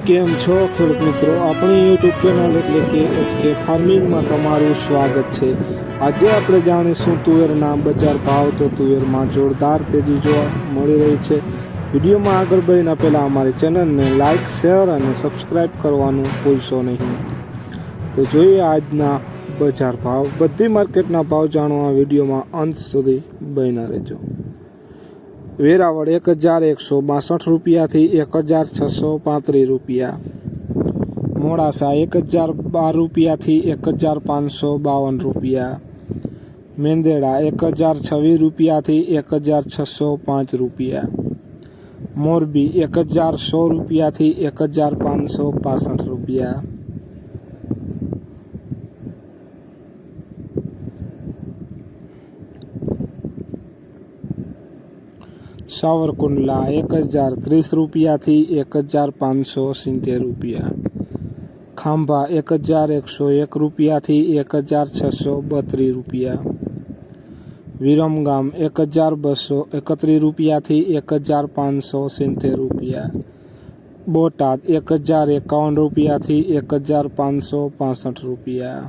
કેમ છો ખેડૂત મિત્રો, આપણી યુટ્યુબ ચેનલ એટલે કે HK ફાર્મિંગમાં તમારું સ્વાગત છે। આજે આપણે જાણીશું તુવેરના બજાર ભાવ। તો તુવેરમાં જોરદાર તેજી જોવા મળી રહી છે। વિડીયોમાં આગળ વધીને પહેલાં અમારી ચેનલને લાઇક, શેર અને સબસ્ક્રાઈબ કરવાનું ભૂલશો નહીં। તો જોઈએ આજના બજાર ભાવ। બધી માર્કેટના ભાવ જાણવા વિડીયોમાં અંત સુધી બન્યા રહેજો। વેરાવળ 1162 રૂપિયાથી 1635 રૂપિયા, મોડાસા 1012 રૂપિયાથી 1552 રૂપિયા, મેંદેડા 1026 રૂપિયાથી 1605 રૂપિયા, મોરબી 1016 રૂપિયાથી 1565 રૂપિયા, સાવરકુંડલા 1030 રૂપિયાથી 1570 રૂપિયા, ખાંભા 1101 રૂપિયાથી 1632 રૂપિયા, વિરમગામ 1231 રૂપિયાથી 1570 રૂપિયા, બોટાદ 1051 રૂપિયાથી 1565 રૂપિયા,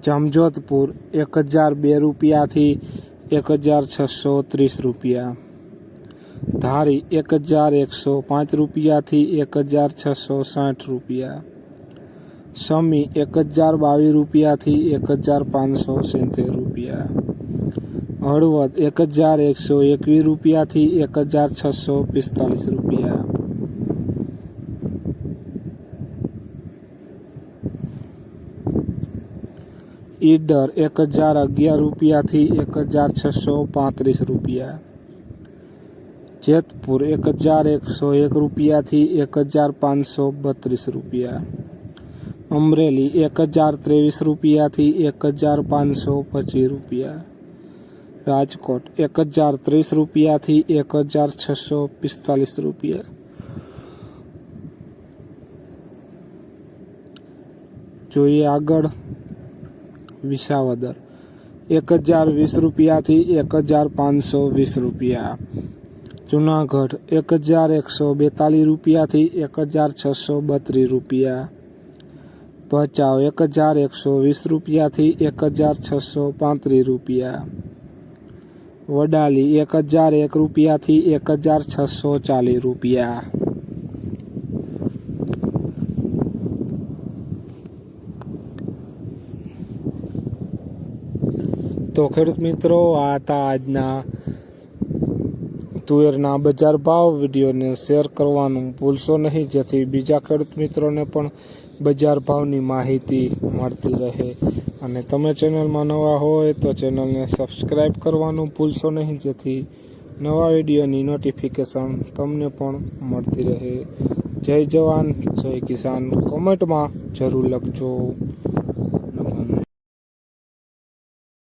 જામજોધપુર 1002 રૂપિયાથી 1630 રૂપિયા, ધારી 1105 રૂપિયાથી 1660 રૂપિયા, સમી 1022 રૂપિયાથી 1570 રૂપિયા, હળવદ 1121 રૂપિયાથી 1645 રૂપિયા, ઈડર 1011 રૂપિયાથી 1635 રૂપિયા, જેતપુર 1101 રૂપિયાથી 1532 રૂપિયા, અમરેલી 1023 રૂપિયાથી 1525 રૂપિયા, રાજકોટ 1030 રૂપિયાથી 1645 રૂપિયા, જોઈએ આગળ વિસાવદર 1020 રૂપિયાથી 1520 રૂપિયા, જુનાગઢ 1142 રૂપિયાથી 1632 રૂપિયા, ભચાઉ 1120 રૂપિયાથી 1635 રૂપિયા, વડાલી 1001 રૂપિયાથી 1640 રૂપિયા। તો ખેડૂત મિત્રો, આ હતા આજના તુવેરના બજાર ભાવ। વિડીયોને શેર કરવાનું ભૂલશો નહીં, જેથી બીજા ખેડૂત મિત્રોને પણ બજાર ભાવની માહિતી મળતી રહે। અને તમે ચેનલમાં નવા હોય તો ચેનલને સબસ્ક્રાઈબ કરવાનું ભૂલશો નહીં, જેથી નવા વિડીયોની નોટિફિકેશન તમને પણ મળતી રહે। જય જવાન, જય કિસાન, કોમેન્ટમાં જરૂર લખજો।